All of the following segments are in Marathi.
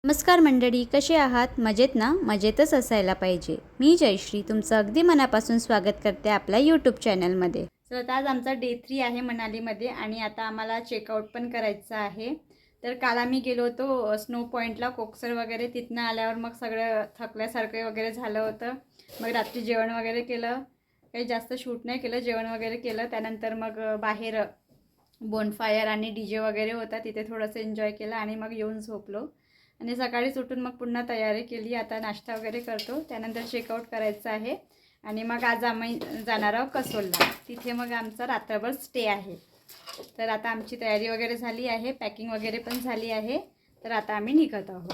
नमस्कार मंडळी, कसे आहात? मजेत ना? मजेतच असायला पाहिजे. मी जयश्री तुमचं अगदी मनापासून स्वागत करते आपल्या यूट्यूब चॅनलमध्ये. तर आज आमचा डे 3 आहे मनालीमध्ये आणि आता आम्हाला चेकआउट पण करायचं आहे. तर काल आम्ही गेलो होतो स्नो पॉईंटला, कोकसर वगैरे. तिथनं आल्यावर मग सगळं थकल्यासारखं वगैरे झालं होतं. मग रात्री जेवण वगैरे केलं. काही जास्त शूट नाही केलं, जेवण वगैरे केलं. त्यानंतर मग बाहेर बोनफायर आणि DJ वगैरे होता, तिथे थोडंसं एन्जॉय केलं आणि मग येऊन झोपलो. आणि सकाळीच उठून मग पुन्हा तयारी केली. आता नाश्ता वगैरे करतो, त्यानंतर चेकआउट करायचं आहे. आणि मग आज आम्ही जाणार आहोत कसोलला. तिथे मग आमचा रात्रभर स्टे आहे. तर आता आमची तयारी वगैरे झाली आहे, पॅकिंग वगैरे पण झाली आहे. तर आता आम्ही निघत आहोत.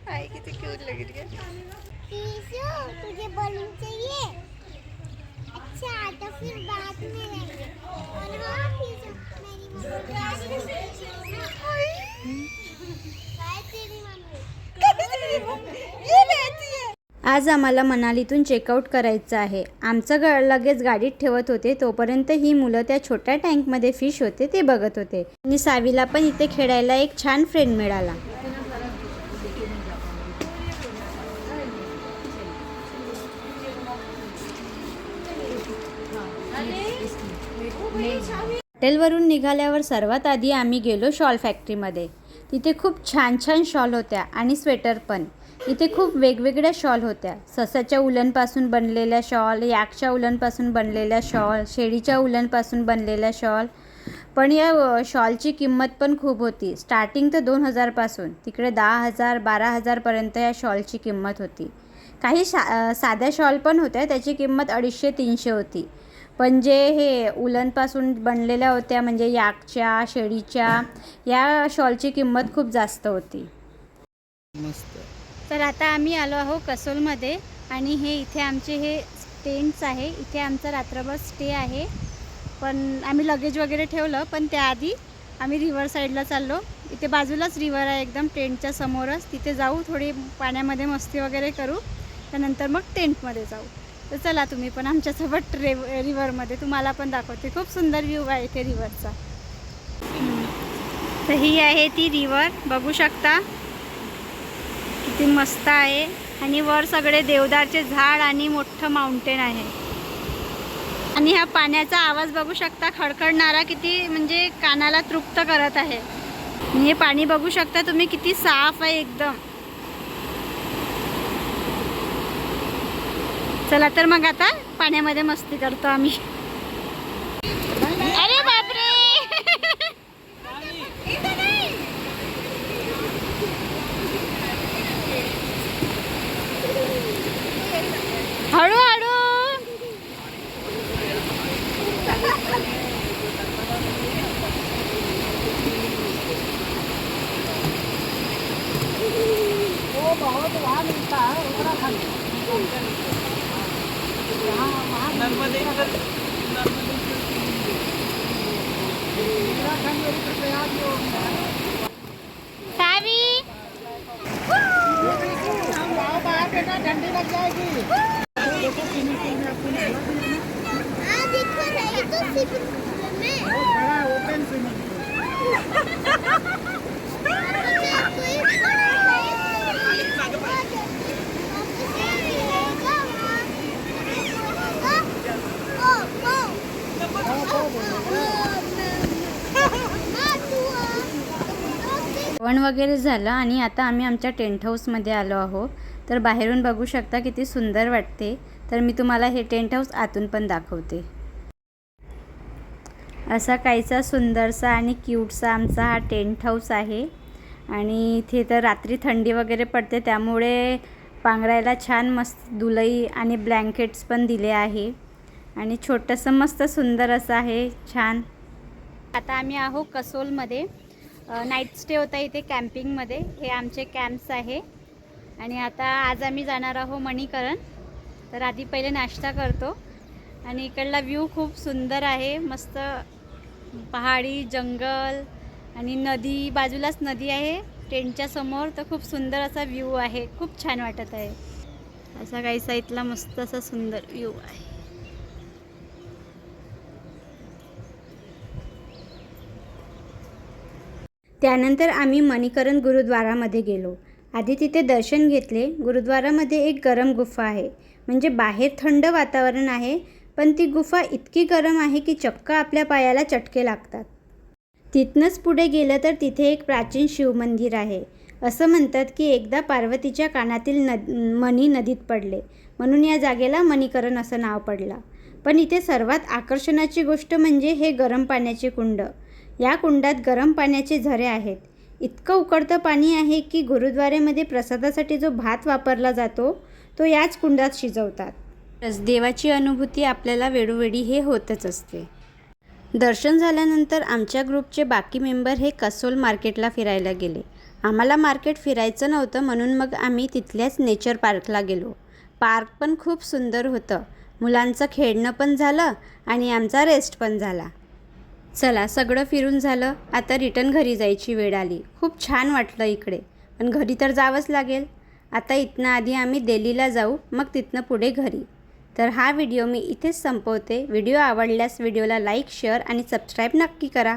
हाय, किती क्यूट लग रही है। तुझे बलून चाहिए? अच्छा, तो फिर बाद में लेंगे। और हाँ, फिर मेरी मम्मी ये रहती है। आज आम्हाला मनालीतून चेकआउट करायचं आहे. आमचं लगेच गाडीत ठेवत होते, तोपर्यंत ही मुलं त्या छोट्या टँकमध्ये फिश होते ते बघत होते. आणि सावीला पण इथे खेळायला एक छान फ्रेंड मिळाला. हॉटेलवरून निघाल्यावर सर्वात आधी आम्ही गेलो शॉल फॅक्टरीमध्ये. तिथे खूप छान छान शॉल होत्या आणि स्वेटर पण. इथे खूप वेगवेगळ्या शॉल होत्या. ससाच्या उलनपासून बनलेल्या शॉल, याकच्या उलनपासून बनलेल्या शॉल, शेळीच्या उलनपासून बनलेल्या शॉल. पण या शॉलची किंमत पण खूप होती. स्टार्टिंग तर 2000पासून तिकडे 10,000 12,000पर्यंत या शॉलची किंमत होती. काही साध्या शॉल पण होत्या, त्याची किंमत 250-300 होती. पण जे हे उलनपासून बनलेल्या होत्या म्हणजे याकच्या, शेळीच्या, या शॉलची किंमत खूप जास्त होती. मस्त. तर आता आम्ही आलो आहो कसोलमध्ये आणि हे इथे आमचे हे टेंट्स आहे. इथे आमचा रात्रभर स्टे आहे. पण आम्ही लगेज वगैरे ठेवलं, पण त्याआधी आम्ही रिव्हर साईडला चाललो. इथे बाजूलाच रिव्हर आहे एकदम टेंटच्या समोरच. तिथे जाऊ, थोडी पाण्यामध्ये मस्ती वगैरे करू, त्यानंतर मग टेंटमध्ये जाऊ. तर चला, तुम्ही पण आमच्यासोबत रिव्हरमध्ये, तुम्हाला पण दाखवते. खूप सुंदर व्ह्यू आहे इथे रिव्हरचा. तर ही आहे ती रिव्हर, बघू शकता किती मस्त आहे. आणि वर सगळे देवदारचे झाड आणि मोठं माउंटेन आहे. आणि ह्या पाण्याचा आवाज बघू शकता, खडखडणारा, किती म्हणजे कानाला तृप्त करत आहे. हे पाणी बघू शकता तुम्ही, किती साफ आहे एकदम. चला तर मग आता पाण्यामध्ये मस्ती करतो आम्ही. अरे बापरे, हळूहळू. सावी, ठंडी लग जाएगी। हाँ, देखो रही तो स्विमिंग पूल में। बड़ा ओपन स्विमिंग जेवण वगैरे झालं आणि आता आम्ही आमच्या टेंट हाऊसमध्ये आलो आहोत. तर बाहेरून बघू शकता किती सुंदर वाटते. तर मी तुम्हाला हे टेंट हाऊस आतून पण दाखवते. असा काहीसा सुंदरसा आणि क्यूटसा आमचा हा टेंट हाऊस आहे. आणि इथे तर रात्री थंडी वगैरे पडते, त्यामुळे पांघरायला छान मस्त दुलई आणि ब्लँकेट्स पण दिले आहे. आणि छोटंसं मस्त सुंदर असं आहे, छान. आता आम्ही आहो कसोलमध्ये. नाईट स्टे होता इथे कॅम्पिंगमध्ये. हे आमचे कॅम्प्स आहे. आणि आता आज आम्ही जाणार आहोत मणीकरण. तर आधी पहिले नाश्ता करतो. आणि इकडला व्ह्यू खूप सुंदर आहे, मस्त पहाडी, जंगल आणि नदी. बाजूलाच नदी आहे टेंटच्या समोर. तर खूप सुंदर असा व्ह्यू आहे, खूप छान वाटत आहे. असा काहीसा इथला मस्त असा सुंदर व्ह्यू आहे. त्यानंतर आम्ही मणिकरण गुरुद्वारामध्ये गेलो. आधी तिथे दर्शन घेतले. गुरुद्वारामध्ये एक गरम गुफा आहे, म्हणजे बाहेर थंड वातावरण आहे, पण ती गुफा इतकी गरम आहे की चक्क आपल्या पायाला चटके लागतात. तिथनंच पुढे गेलं तर तिथे एक प्राचीन शिवमंदिर आहे. असं म्हणतात की एकदा पार्वतीच्या कानातील मणी नदीत पडले, म्हणून या जागेला मणिकरण असं नाव पडलं. पण इथे सर्वात आकर्षणाची गोष्ट म्हणजे हे गरम पाण्याचे कुंड. या कुंडात गरम पाण्याचे झरे आहेत. इतकं उकळतं पाणी आहे की गुरुद्वारेमध्ये प्रसादासाठी जो भात वापरला जातो तो याच कुंडात शिजवतात. देवाची अनुभूती आपल्याला वेळोवेळी हे होतच असते. दर्शन झाल्यानंतर आमच्या ग्रुपचे बाकी मेंबर हे कसोल मार्केटला फिरायला गेले. आम्हाला मार्केट फिरायचं नव्हतं, म्हणून मग आम्ही तिथल्याच नेचर पार्कला गेलो. पार्क पण खूप सुंदर होतं. मुलांचं खेळणं पण झालं आणि आमचा रेस्ट पण झाला. चला, सगळं फिरून झालं. आता रिटर्न घरी जायची वेळ आली. खूप छान वाटलं इकडे, पण घरी तर जावंच लागेल. आता इथनं आधी आम्ही दिल्लीला जाऊ, मग तिथनं पुढे घरी. तर हा व्हिडिओ मी इथेच संपवते. व्हिडिओ आवडल्यास व्हिडिओला लाईक, शेअर आणि सबस्क्राईब नक्की करा.